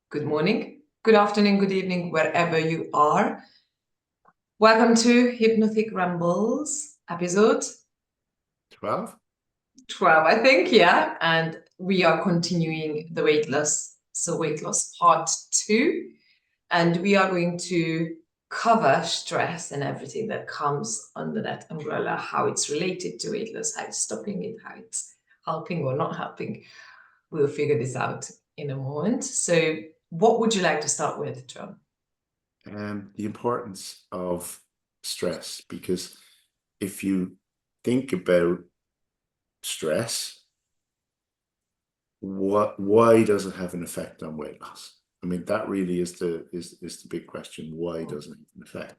good morning, good afternoon, good evening, wherever you are. Welcome to Hypnotic Rambles, episode 12? 12, I think, yeah. And we are continuing the weight loss part 2. And we are going to cover stress and everything that comes under that umbrella, how it's related to weight loss, how it's stopping it, how it's helping or not helping. We'll figure this out in a moment. So what would you like to start with, John? The importance of stress, because if you think about stress, why does it have an effect on weight loss? I mean, that really is the big question. Why doesn't it have an effect?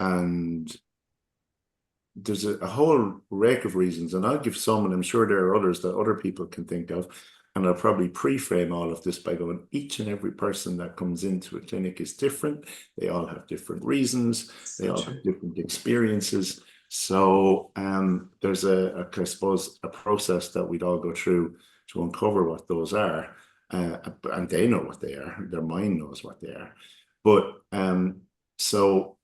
And there's a whole rake of reasons, and I'll give some, and I'm sure there are others that other people can think of. And I'll probably pre-frame all of this by going, each and every person that comes into a clinic is different. They all have different reasons. They all have different experiences. So there's I suppose, a process that we'd all go through to uncover what those are. And they know what they are. Their mind knows what they are. But so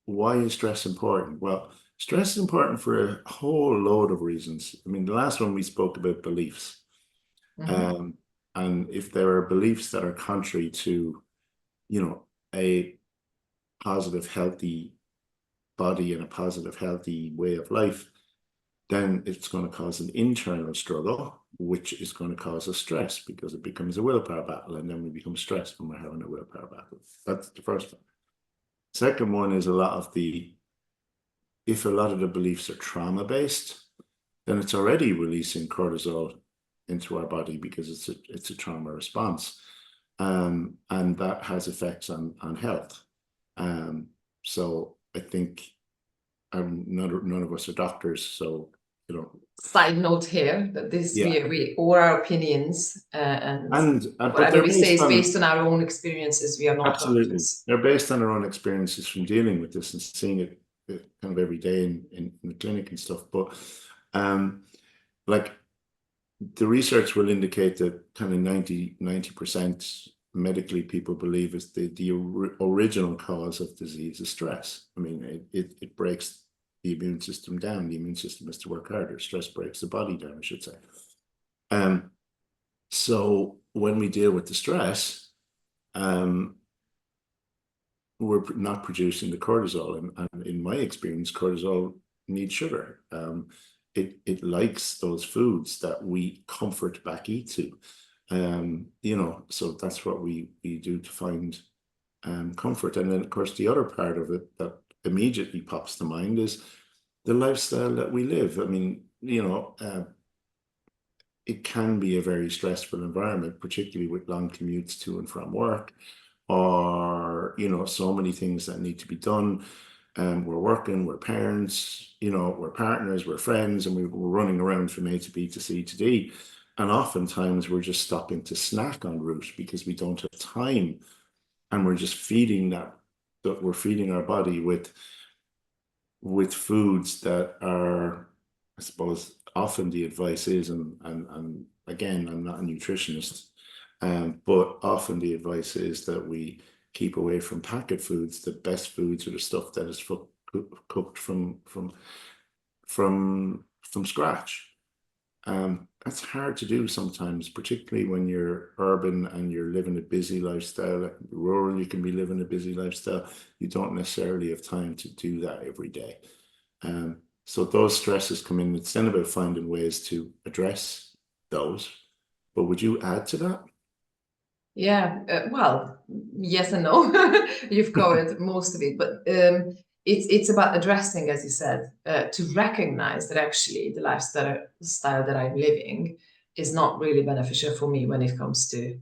why is stress important? Well, stress is important for a whole load of reasons. I mean, the last one we spoke about beliefs. And if there are beliefs that are contrary to, a positive, healthy body and a positive, healthy way of life, then it's going to cause an internal struggle, which is going to cause us stress because it becomes a willpower battle. And then we become stressed when we're having a willpower battle. That's the first one. Second one is if a lot of the beliefs are trauma-based, then it's already releasing cortisol into our body because it's a trauma response. And that has effects on health. So I think none of us are doctors, so Side note here that this yeah. we all our opinions and but whatever we say is on, based on our own experiences. We are not absolutely doctors. they're based on our own experiences from dealing with this and seeing it kind of every day in the clinic and stuff. But like the research will indicate that kind of 90% medically people believe is the original cause of disease is stress. I mean, it breaks the immune system down. The immune system has to work harder. Stress breaks the body down, I should say. So when we deal with the stress, we're not producing the cortisol. And in my experience, cortisol needs sugar. It likes those foods that we comfort back eat to. So that's what we do to find comfort. And then, of course, the other part of it that immediately pops to mind is the lifestyle that we live. I mean, it can be a very stressful environment, particularly with long commutes to and from work, or, so many things that need to be done. We're working, we're parents, we're partners, we're friends, and we're running around from A to B to C to D. And oftentimes we're just stopping to snack en route because we don't have time. And we're just feeding that we're feeding our body with foods that are, I suppose, often the advice is, and again, I'm not a nutritionist, but often the advice is that we keep away from packet foods. The best foods are the stuff that is cooked from scratch. That's hard to do sometimes, particularly when you're urban and you're living a busy lifestyle. Rural, you can be living a busy lifestyle. You don't necessarily have time to do that every day. So those stresses come in. It's then about finding ways to address those. But would you add to that? Yeah, well, yes and no. You've covered most of it, but it's about addressing, as you said, to recognize that actually the lifestyle that I'm living is not really beneficial for me when it comes to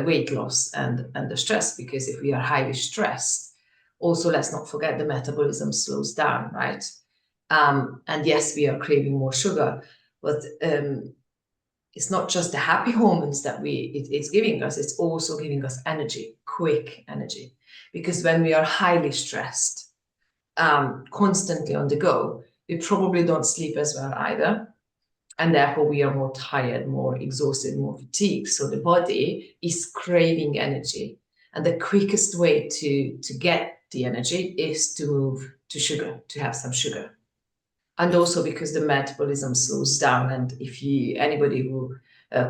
weight loss and the stress. Because if we are highly stressed, also let's not forget the metabolism slows down, right? And yes, we are craving more sugar, but it's not just the happy hormones that it's giving us, it's also giving us energy, quick energy. Because when we are highly stressed, constantly on the go, we probably don't sleep as well either. And therefore we are more tired, more exhausted, more fatigued. So the body is craving energy. And the quickest way to get the energy is to move to sugar, to have some sugar. And Yes. also because the metabolism slows down. And if anybody who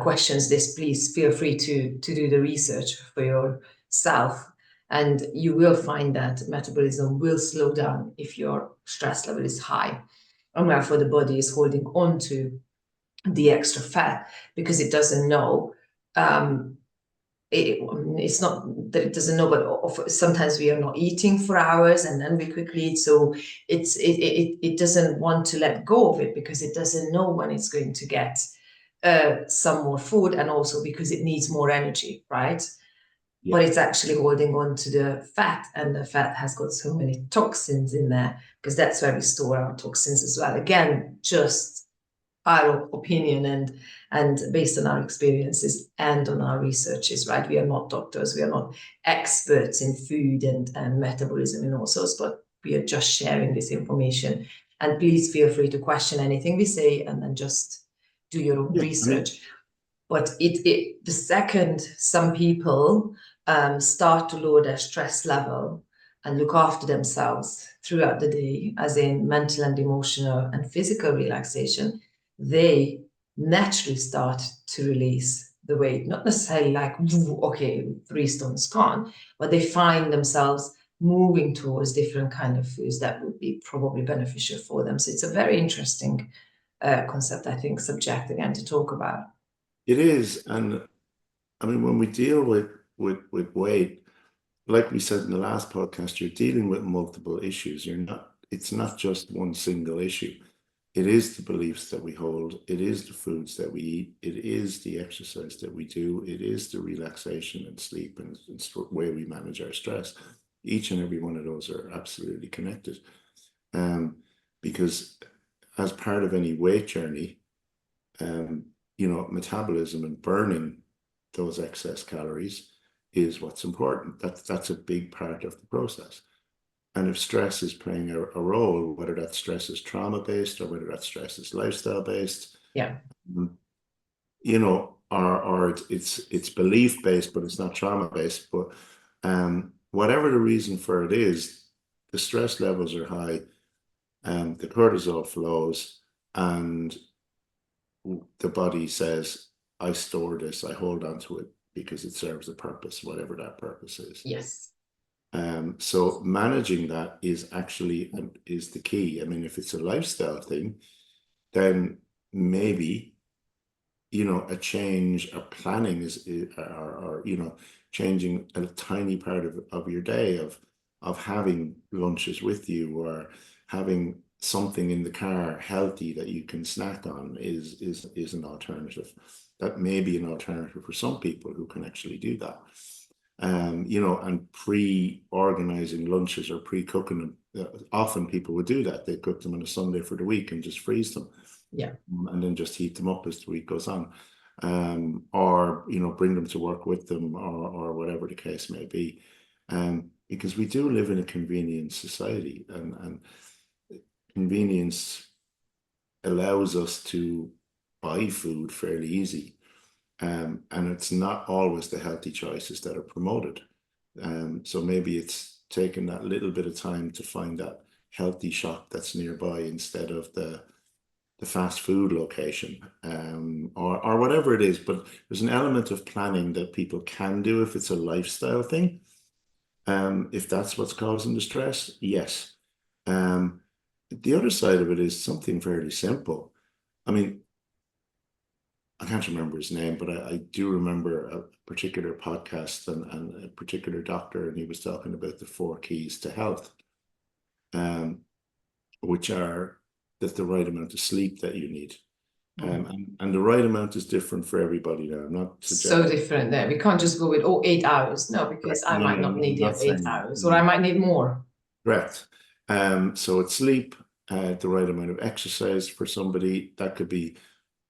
questions this, please feel free to do the research for yourself. And you will find that metabolism will slow down if your stress level is high. And therefore the body is holding on to the extra fat because it doesn't know. It's not that it doesn't know, but sometimes we are not eating for hours and then we quickly eat. So it doesn't want to let go of it because it doesn't know when it's going to get some more food, and also because it needs more energy, right? Yeah. But it's actually holding on to the fat, and the fat has got so many toxins in there because that's where we store our toxins as well. Again, just our opinion and based on our experiences and on our researches, right? We are not doctors, we are not experts in food and metabolism and all sorts, but we are just sharing this information. And please feel free to question anything we say and then just do your own research. But the second some people start to lower their stress level and look after themselves throughout the day, as in mental and emotional and physical relaxation, they naturally start to release the weight. Not necessarily like, okay, 3 stones gone, but they find themselves moving towards different kind of foods that would be probably beneficial for them. So it's a very interesting concept, I think, subject again to talk about. It is. And I mean, when we deal with weight, like we said in the last podcast, you're dealing with multiple issues. It's not just one single issue. It is the beliefs that we hold. It is the foods that we eat. It is the exercise that we do. It is the relaxation and sleep and way we manage our stress. Each and every one of those are absolutely connected. Because as part of any weight journey, metabolism and burning those excess calories is what's important. That's a big part of the process. And if stress is playing a role, whether that stress is trauma-based or whether that stress is lifestyle-based, yeah, or it's belief-based, but it's not trauma-based. But whatever the reason for it is, the stress levels are high, the cortisol flows, and the body says, I store this, I hold on to it because it serves a purpose, whatever that purpose is. yes. So managing that is the key. I mean, if it's a lifestyle thing, then maybe, a change, a planning or changing a tiny part of your day of having lunches with you or having something in the car healthy that you can snack on is an alternative. That may be an alternative for some people who can actually do that. And pre-organizing lunches or pre-cooking them. Often people would do that. They cook them on a Sunday for the week and just freeze them. Yeah. And then just heat them up as the week goes on. Or, bring them to work with them or whatever the case may be. Because we do live in a convenient society, and convenience allows us to buy food fairly easy. And it's not always the healthy choices that are promoted. So maybe it's taking that little bit of time to find that healthy shop that's nearby instead of the fast food location, or whatever it is. But there's an element of planning that people can do if it's a lifestyle thing. If that's what's causing the stress, yes. The other side of it is something fairly simple. I mean, I can't remember his name, but I do remember a particular podcast and a particular doctor, and he was talking about the 4 keys to health, which are the right amount of sleep that you need. And the right amount is different for everybody now. I'm not suggesting. So different there. We can't just go with 8 hours. No, because I might not need 8 hours, or I might need more. Correct. So it's sleep, the right amount of exercise for somebody. That could be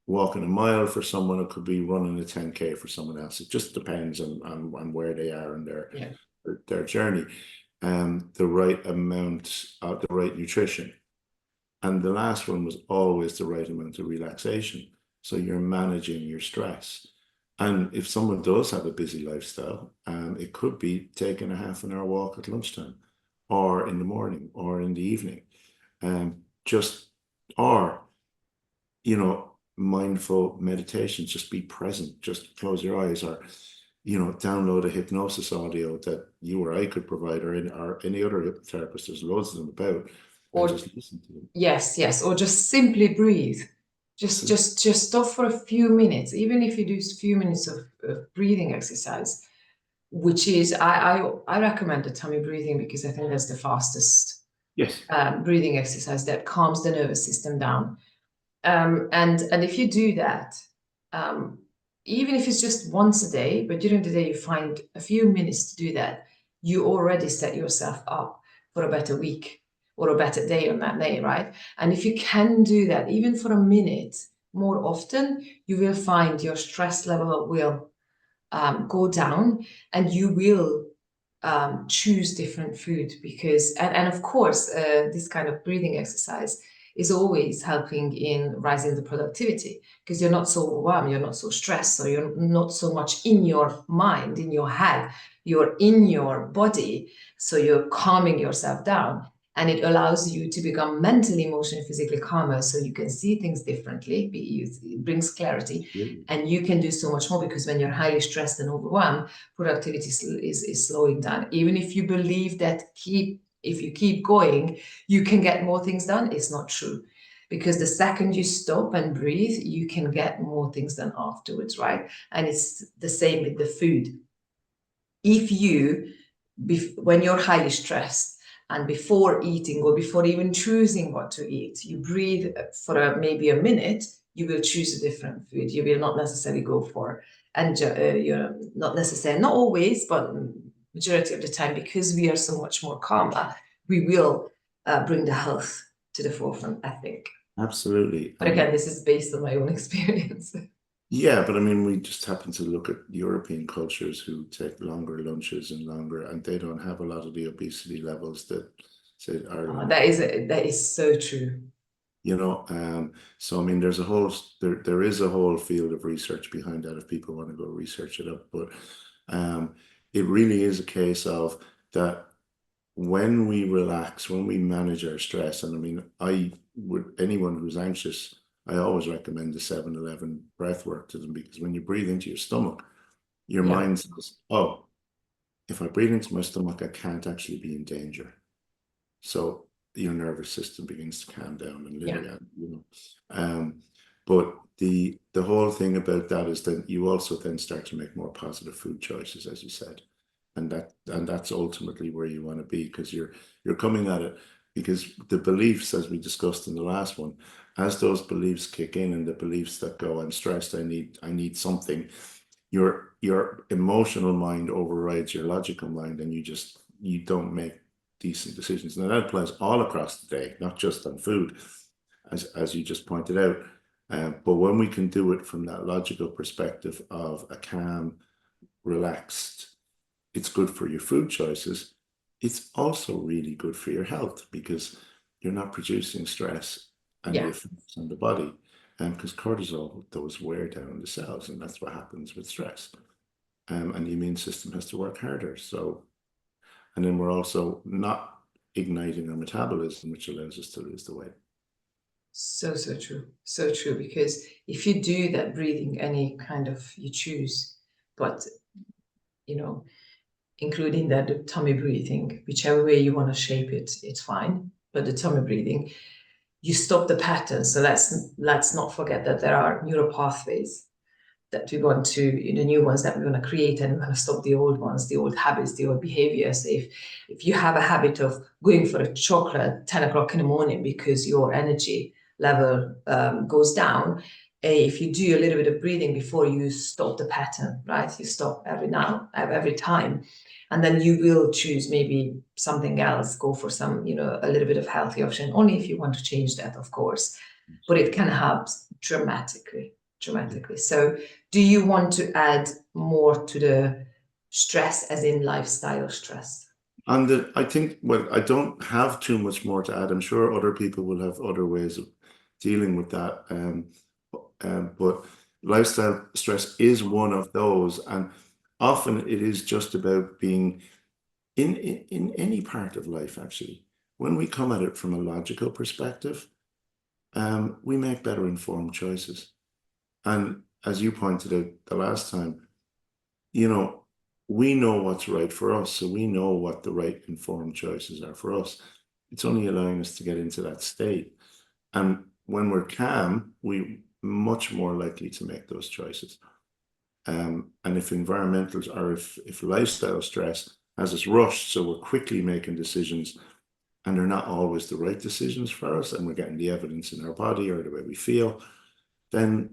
walking a mile for someone, it could be running a 10K for someone else. It just depends on where they are in their journey. The right amount, the right nutrition. And the last one was always the right amount of relaxation. So you're managing your stress. And if someone does have a busy lifestyle, it could be taking a half an hour walk at lunchtime or in the morning or in the evening. Just, or, mindful meditation, just be present, just close your eyes, or, download a hypnosis audio that you or I could provide, or any other hypnotherapist. There's loads of them about, and Or just listen to them. yes, or just simply breathe. Just stop for a few minutes, even if you do a few minutes of breathing exercise, which is I recommend the tummy breathing because I think that's the fastest Yes. breathing exercise that calms the nervous system down. And if you do that, even if it's just once a day, but during the day you find a few minutes to do that, you already set yourself up for a better week or a better day on that day, right? And if you can do that, even for a minute more often, you will find your stress level will go down, and you will choose different food because, and of course, this kind of breathing exercise is always helping in rising the productivity because you're not so overwhelmed, you're not so stressed, so you're not so much in your mind, in your head, you're in your body, so you're calming yourself down. And it allows you to become mentally, emotionally, physically calmer so you can see things differently. It brings clarity. And you can do so much more because when you're highly stressed and overwhelmed, productivity is slowing down. Even if you believe that if you keep going, you can get more things done, it's not true. Because the second you stop and breathe, you can get more things done afterwards, right? And it's the same with the food. If you, when you're highly stressed, and before eating or before even choosing what to eat, you breathe for maybe a minute, you will choose a different food. You will not necessarily go for, and not necessarily, not always, but majority of the time, because we are so much more calmer, we will bring the health to the forefront, I think. Absolutely. But again, this is based on my own experience. Yeah, but I mean, we just happen to look at European cultures who take longer lunches and they don't have a lot of the obesity levels that, say, Ireland. That is so true. So I mean, there is a whole field of research behind that if people want to go research it up. But it really is a case of that when we relax, when we manage our stress, and I mean, anyone who's anxious, I always recommend the 7-11 breath work to them, because when you breathe into your stomach, your mind says, oh, if I breathe into my stomach, I can't actually be in danger. So your nervous system begins to calm down and but the whole thing about that is that you also then start to make more positive food choices, as you said. And that's ultimately where you want to be, because you're coming at it, because the beliefs, as we discussed in the last one, as those beliefs kick in, and the beliefs that go, I'm stressed, I need something, your emotional mind overrides your logical mind, and you don't make decent decisions. Now that applies all across the day, not just on food, as you just pointed out. But when we can do it from that logical perspective of a calm, relaxed, it's good for your food choices. It's also really good for your health, because you're not producing stress and the effects on the body. And because cortisol does wear down the cells, and that's what happens with stress. And the immune system has to work harder. And then we're also not igniting our metabolism, which allows us to lose the weight. So true. So true. Because if you do that breathing, any kind of you choose, but including that the tummy breathing, whichever way you want to shape it, it's fine. But the tummy breathing, you stop the pattern. So let's not forget that there are neural pathways that we want to, the new ones that we want to create, and we want to stop the old ones, the old habits, the old behaviors. If you have a habit of going for a chocolate at 10 o'clock in the morning because your energy level goes down, if you do a little bit of breathing before, you stop the pattern, right? You stop every time. And then you will choose maybe something else, go for some, a little bit of healthy option, only if you want to change that, of course. But it can help dramatically. So do you want to add more to the stress, as in lifestyle stress? And I think, well, I don't have too much more to add. I'm sure other people will have other ways of dealing with that. But lifestyle stress is one of those, and often it is just about being in any part of life, actually. When we come at it from a logical perspective, we make better informed choices. And as you pointed out the last time, you know, we know what's right for us, so we know what the right informed choices are for us. It's only allowing us to get into that state. And when we're calm, we're much more likely to make those choices. And if environmental or if lifestyle stress has us rushed, so we're quickly making decisions and they're not always the right decisions for us, and we're getting the evidence in our body or the way we feel, then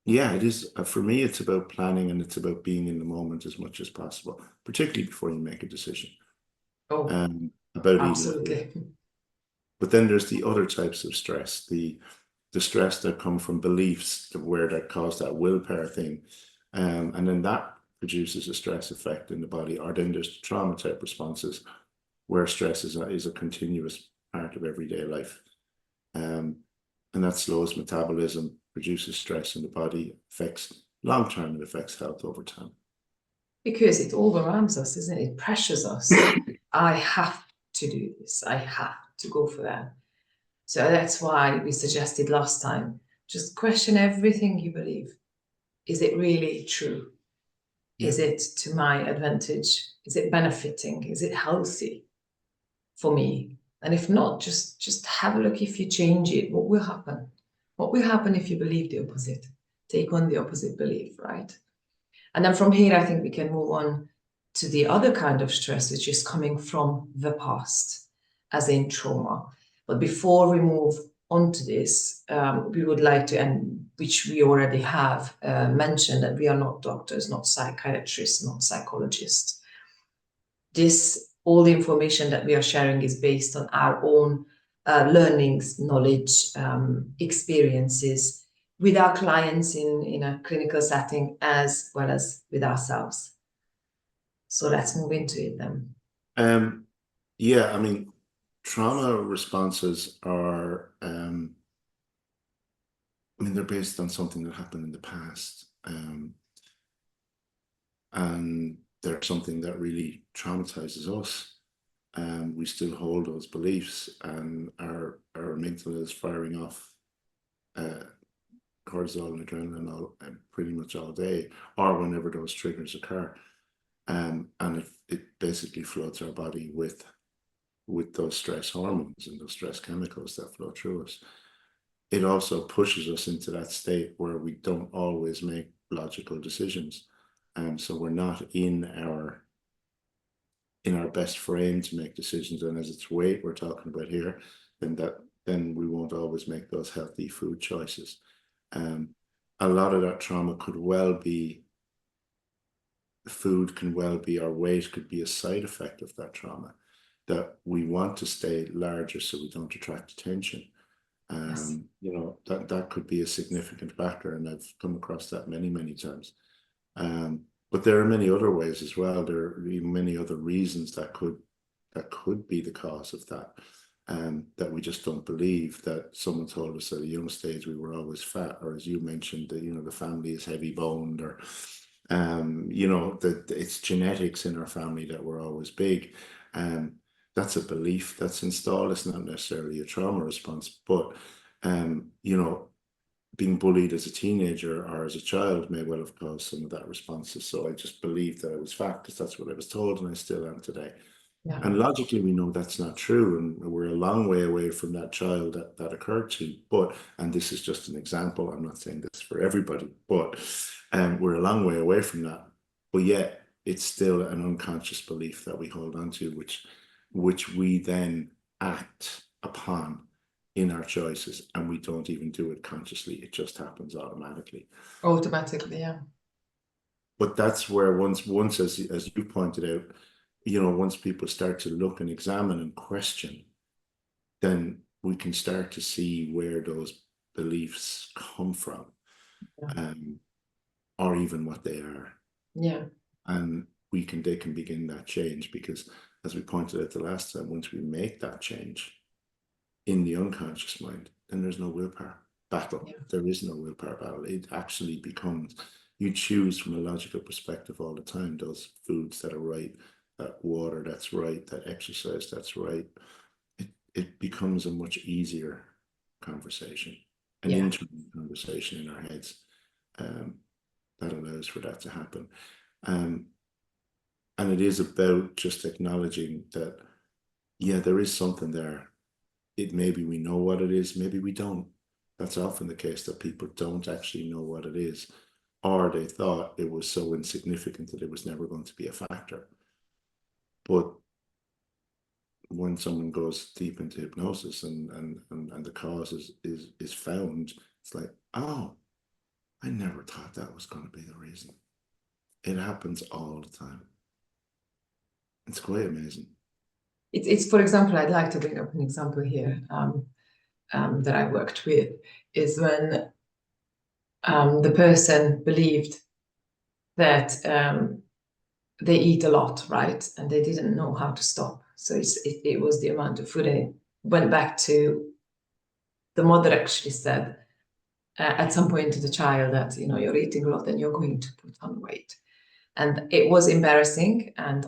yeah, it is. For me, it's about planning and it's about being in the moment as much as possible, particularly before you make a decision Oh, about eating food. absolutely. But then there's the other types of stress, the stress that come from beliefs where that cause that willpower thing. And then that produces a stress effect in the body. Or then there's the trauma type responses where stress is a continuous part of everyday life. Um, and that slows metabolism, produces stress in the body, affects long term, it affects health over time. Because it overwhelms us, isn't it? It pressures us. I have to do this. I have to go for that. So that's why we suggested last time, just question everything you believe. Is it really true? Yeah. Is it to my advantage? Is it benefiting? Is it healthy for me? And if not, just have a look. If you change it, what will happen? What will happen if you believe the opposite? Take on the opposite belief, right? And then from here, I think we can move on to the other kind of stress, which is coming from the past, as in trauma. But before we move on to this, we would like to, and which we already have mentioned, that we are not doctors, not psychiatrists, not psychologists. All the information that we are sharing is based on our own learnings, knowledge, experiences with our clients in a clinical setting as well as with ourselves. So let's move into it then. Yeah, I mean, trauma responses are, I mean, they're based on something that happened in the past. And they're something that really traumatizes us. And we still hold those beliefs, and our amygdala is firing off cortisol and adrenaline pretty much all day, or whenever those triggers occur. And it basically floods our body with those stress hormones and those stress chemicals that flow through us. It also pushes us into that state where we don't always make logical decisions. And so we're not in our best frame to make decisions. And as it's weight we're talking about here, then we won't always make those healthy food choices. A lot of that trauma could well be food, can well be our weight, could be a side effect of that trauma, that we want to stay larger so we don't attract attention. Yes. You know, that could be a significant factor, and I've come across that many times. But there are many other ways as well. There are many other reasons that could be the cause of that. That we just don't believe. That someone told us at a young stage we were always fat, or as you mentioned, that the family is heavy boned, or that it's genetics in our family that we're always big. That's a belief that's installed. It's not necessarily a trauma response, but being bullied as a teenager or as a child may well have caused some of that responses. So I just believed that I was fat because that's what I was told, and I still am today. Yeah. And logically, we know that's not true, and we're a long way away from that child that occurred to. And this is just an example. I'm not saying this for everybody, but we're a long way away from that. But yet, it's still an unconscious belief that we hold on to, which we then act upon in our choices, and we don't even do it consciously. It just happens automatically. Automatically, yeah. But that's where once as you pointed out, once people start to look and examine and question, then we can start to see where those beliefs come from, Yeah. or even what they are. Yeah. And they can begin that change, because as we pointed out the last time, once we make that change in the unconscious mind, then there's no willpower battle. Yeah. There is no willpower battle. It actually becomes, you choose from a logical perspective all the time, those foods that are right, that water that's right, that exercise that's right. It becomes a much easier conversation, an Yeah. internal conversation in our heads, that allows for that to happen. And it is about just acknowledging that, yeah, there is something there. Maybe we know what it is, maybe we don't. That's often the case, that people don't actually know what it is, or they thought it was so insignificant that it was never going to be a factor. But when someone goes deep into hypnosis and the cause is found, it's like, oh, I never thought that was going to be the reason. It happens all the time. It's quite amazing. It's for example, I'd like to bring up an example here that I worked with, is when the person believed that they eat a lot, right? And they didn't know how to stop. So it was the amount of food. And it went back to the mother actually said at some point to the child that, you're eating a lot and you're going to put on weight. And it was embarrassing and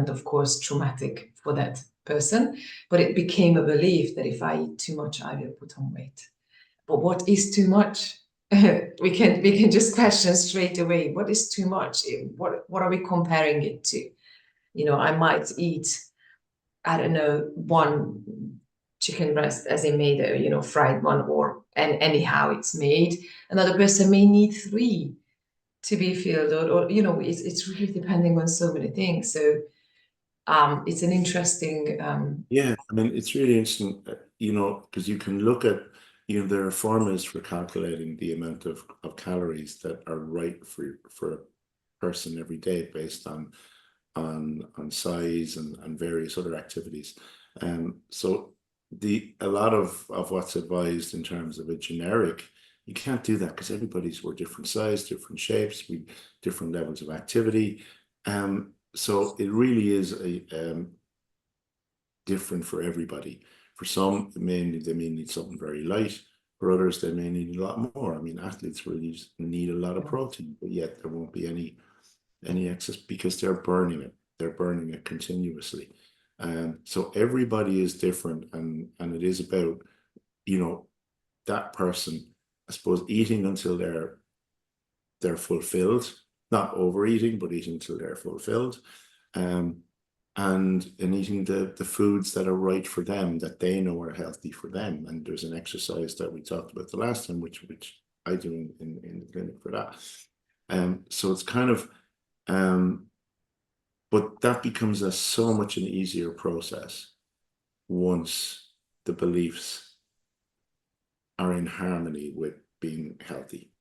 of course traumatic for that person. But it became a belief that if I eat too much, I will put on weight. But what is too much? we can just question straight away. What is too much? What are we comparing it to? I might eat, I don't know, one chicken breast as in made a fried one, and anyhow it's made. Another person may need three to be filled, or it's really depending on so many things. So it's an interesting Yeah, I mean, it's really interesting, because you can look at, there are formulas for calculating the amount of calories that are right for a person every day based on size and various other activities. So a lot of what's advised in terms of a generic, you can't do that because we're different size, different shapes, different levels of activity. So it really is different for everybody. For some, they may need something very light. For others, they may need a lot more. I mean, athletes really need a lot of protein, but yet there won't be any excess because they're burning it. They're burning it continuously. So everybody is different, and it is about, that person, I suppose, eating until they're fulfilled, not overeating, but eating until they're fulfilled. And eating the foods that are right for them, that they know are healthy for them. And there's an exercise that we talked about the last time, which I do in the clinic for that. So it's kind of, but that becomes so much an easier process once the beliefs are in harmony with being healthy,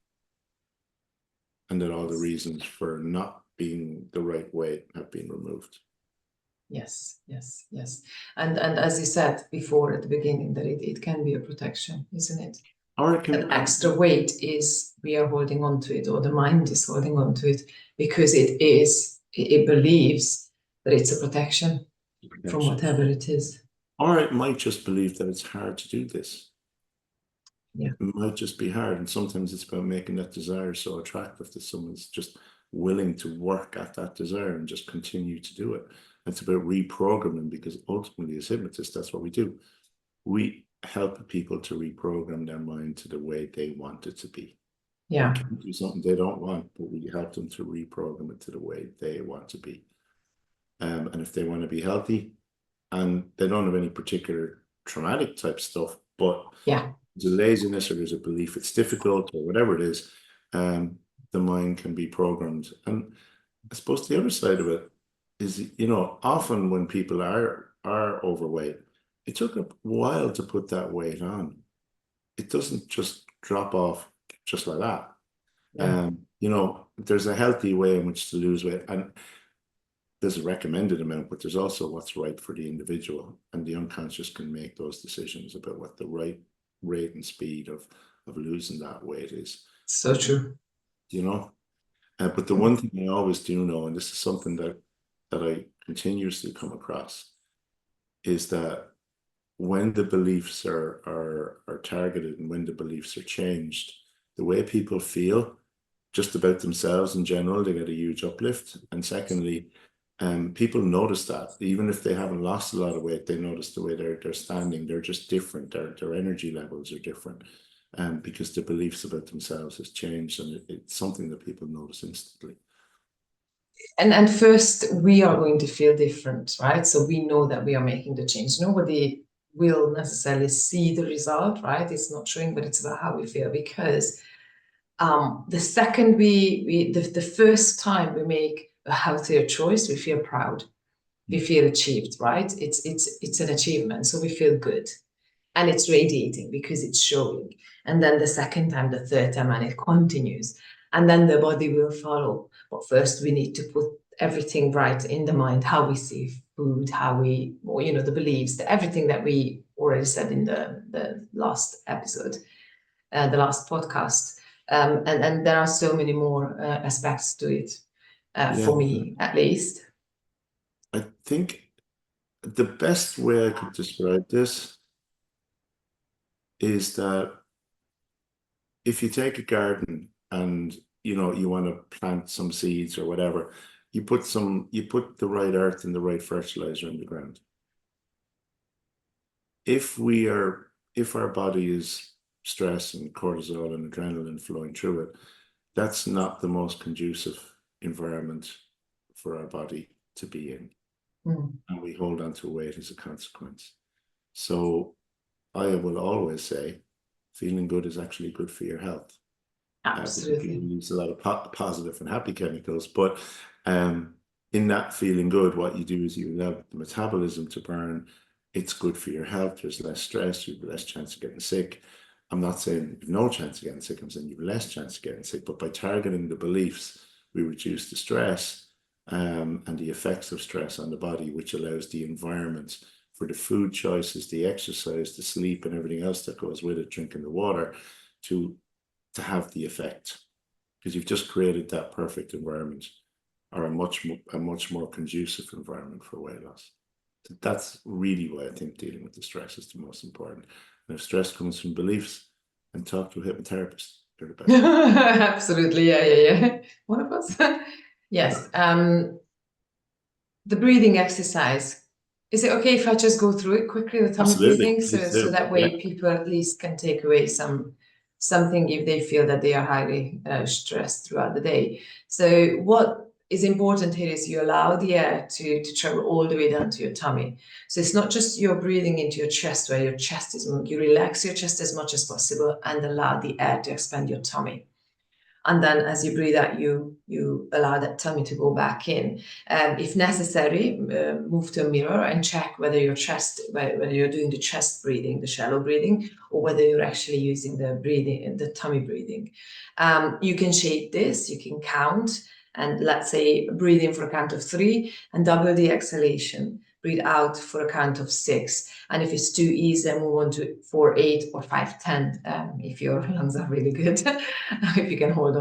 and that all the reasons for not being the right way have been removed. Yes. And as you said before at the beginning, that it can be a protection, isn't it? Or it can that extra weight is we are holding on to it, or the mind is holding on to it because it believes that it's a protection from whatever it is. Or it might just believe that it's hard to do this. Yeah. It might just be hard. And sometimes it's about making that desire so attractive that someone's just willing to work at that desire and just continue to do it. It's about reprogramming, because ultimately as hypnotists, that's what we do. We help people to reprogram their mind to the way they want it to be. Yeah. We can't do something they don't want, but we help them to reprogram it to the way they want to be. And if they want to be healthy, and they don't have any particular traumatic type stuff, but yeah, there's a laziness or there's a belief it's difficult or whatever it is, the mind can be programmed. And I suppose the other side of it is, often when people are overweight, it took a while to put that weight on. It doesn't just drop off just like that. There's a healthy way in which to lose weight, and there's a recommended amount, but there's also what's right for the individual, and the unconscious can make those decisions about what the right rate and speed of losing that weight is. So true. But the one thing I always do know, and this is something that I continuously come across, is that when the beliefs are targeted and when the beliefs are changed, the way people feel just about themselves in general, they get a huge uplift. And secondly, people notice that even if they haven't lost a lot of weight, they notice the way they're standing. They're just different. Their energy levels are different, because the beliefs about themselves has changed, and it's something that people notice instantly. And first, we are going to feel different, right? So we know that we are making the change. Nobody will necessarily see the result, right? It's not showing, but it's about how we feel. Because the second the first time we make a healthier choice, we feel proud, we feel achieved, right? It's an achievement, so we feel good, and it's radiating because it's showing. And then the second time, the third time, and it continues, and then the body will follow. But first, we need to put everything right in the mind: how we see food, how we, or, the beliefs, everything that we already said in the last episode, the last podcast. And there are so many more aspects to it, Yeah, for me at least. I think the best way I could describe this is that if you take a garden and you want to plant some seeds or whatever, you put the right earth and the right fertilizer in the ground. If our body is stress and cortisol and adrenaline flowing through it, that's not the most conducive environment for our body to be in. And we hold on to weight as a consequence. So I will always say feeling good is actually good for your health. Because it Absolutely. releases a lot of positive and happy chemicals. But in that feeling good, what you do is you allow the metabolism to burn. It's good for your health. There's less stress. You have less chance of getting sick. I'm not saying you've no chance of getting sick. I'm saying you have less chance of getting sick. But by targeting the beliefs, we reduce the stress and the effects of stress on the body, which allows the environment for the food choices, the exercise, the sleep, and everything else that goes with it, drinking the water, to have the effect, because you've just created that perfect environment, or a much more conducive environment for weight loss. That's really why I think dealing with the stress is the most important. And if stress comes from beliefs, and talk to a hypnotherapist, they're the best. Absolutely, yeah. One of us. Yes. The breathing exercise. Is it okay if I just go through it quickly, the tummy breathing, so that way people at least can take away something if they feel that they are highly stressed throughout the day. So what is important here is you allow the air to travel all the way down to your tummy. So it's not just you're breathing into your chest where your chest is, you relax your chest as much as possible and allow the air to expand your tummy. And then as you breathe out, you allow that tummy to go back in. If necessary, move to a mirror and check whether whether you're doing the chest breathing, the shallow breathing, or whether you're actually using the tummy breathing. You can shape this, you can count, and let's say breathe in for a count of 3 and double the exhalation. Breathe out for a count of 6. And if it's too easy, then move on to 4, 8, or 5, 10, if your lungs are really good, if you can hold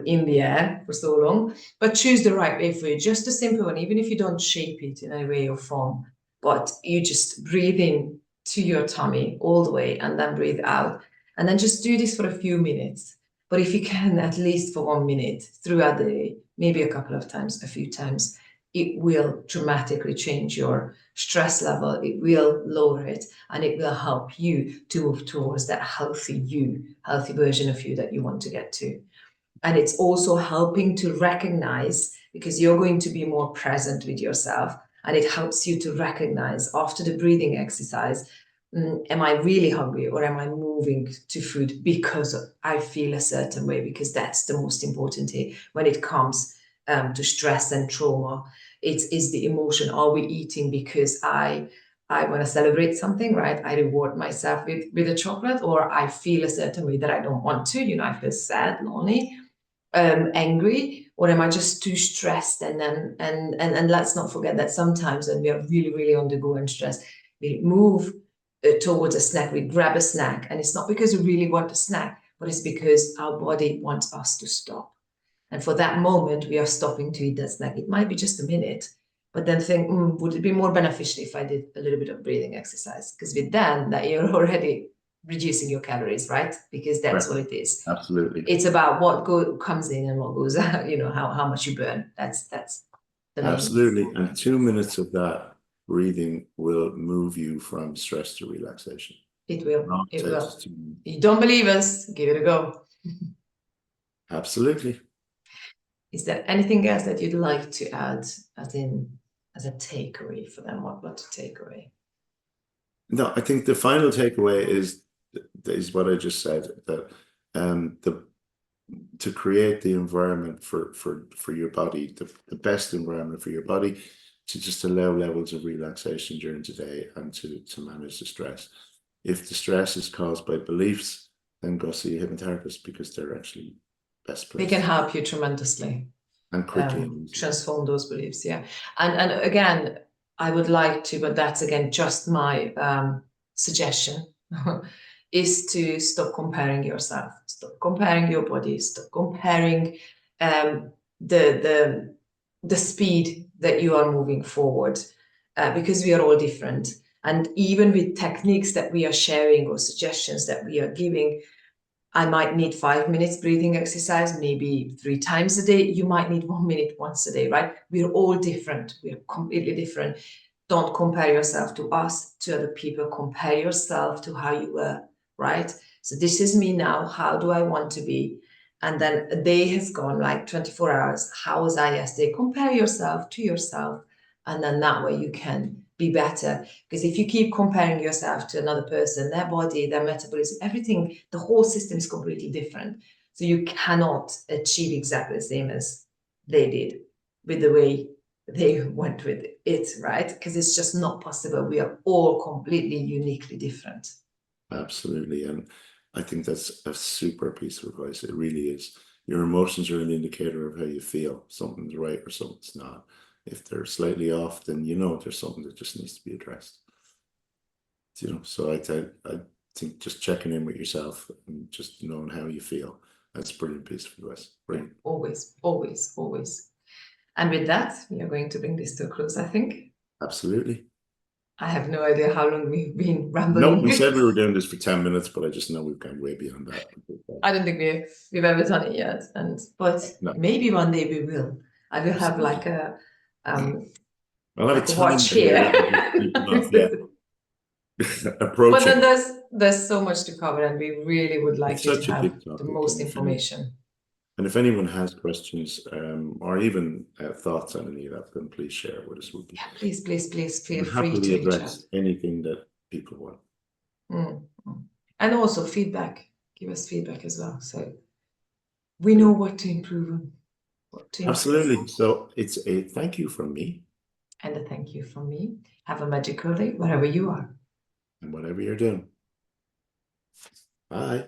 in the air for so long. But choose the right way for you, just a simple one, even if you don't shape it in any way or form, but you just breathe in to your tummy all the way and then breathe out. And then just do this for a few minutes. But if you can, at least for 1 minute throughout the day, maybe a couple of times, a few times, it will dramatically change your stress level. It will lower it, and it will help you to move towards that healthy version of you that you want to get to. And it's also helping to recognize, because you're going to be more present with yourself, and it helps you to recognize after the breathing exercise, am I really hungry, or am I moving to food because I feel a certain way? Because that's the most important thing when it comes to stress and trauma. It is the emotion. Are we eating because I want to celebrate something, right? I reward myself with a chocolate, or I feel a certain way that I don't want to, I feel sad, lonely, angry, or am I just too stressed? And let's not forget that sometimes when we are really, really on the go and stressed, we move towards a snack, we grab a snack, and it's not because we really want a snack, but it's because our body wants us to stop. And for that moment, we are stopping to eat that snack. It might be just a minute, but then think, would it be more beneficial if I did a little bit of breathing exercise? Because with that you're already reducing your calories, right? Because that's what it is. Absolutely. It's about what comes in and what goes out, how much you burn. That's the main. Absolutely. And 2 minutes of that breathing will move you from stress to relaxation. It will. It will. You don't believe us? Give it a go. Absolutely. Is there anything else that you'd like to add as a takeaway for them? What to take away? No, I think the final takeaway is what I just said, that to create the environment for your body, the best environment for your body, to just allow levels of relaxation during the day and to manage the stress. If the stress is caused by beliefs, then go see a hypnotherapist, because they're actually best placed. They can help you tremendously and quickly transform those beliefs. Yeah. And again, I would like to, but that's again just my suggestion, is to stop comparing yourself, stop comparing your body, stop comparing the speed that you are moving forward, because we are all different. And even with techniques that we are sharing or suggestions that we are giving, I might need 5 minutes breathing exercise, maybe 3 times a day. You might need 1 minute once a day, right? We're all different. We're completely different. Don't compare yourself to us, to other people. Compare yourself to how you were, right? So this is me now. How do I want to be? And then a day has gone, like 24 hours. How was I yesterday? Compare yourself to yourself. And then that way you can be better. Because if you keep comparing yourself to another person, their body, their metabolism, everything, the whole system is completely different. So you cannot achieve exactly the same as they did with the way they went with it, right? Because it's just not possible. We are all completely uniquely different. Absolutely. And I think that's a super piece of advice. It really is. Your emotions are an indicator of how you feel. Something's right or something's not. If they're slightly off, then there's something that just needs to be addressed. So I think just checking in with yourself and just knowing how you feel, that's a brilliant piece of advice. Brilliant. Always, always, always. And with that, we are going to bring this to a close, I think. Absolutely. I have no idea how long we've been rambling. No, we said we were doing this for 10 minutes, but I just know we've gone way beyond that. I don't think we've ever done it yet. But maybe one day we will. I will have like a I'll have a watch here. But then there's so much to cover, and we really would like you to have the most information. And if anyone has questions or even thoughts on any of that, then please share it with us. Please feel free to address anything that people want. And also feedback. Give us feedback as well, so we know what to improve on. Absolutely. So it's a thank you from me. And a thank you from me. Have a magical day wherever you are. And whatever you're doing. Bye.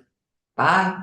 Bye.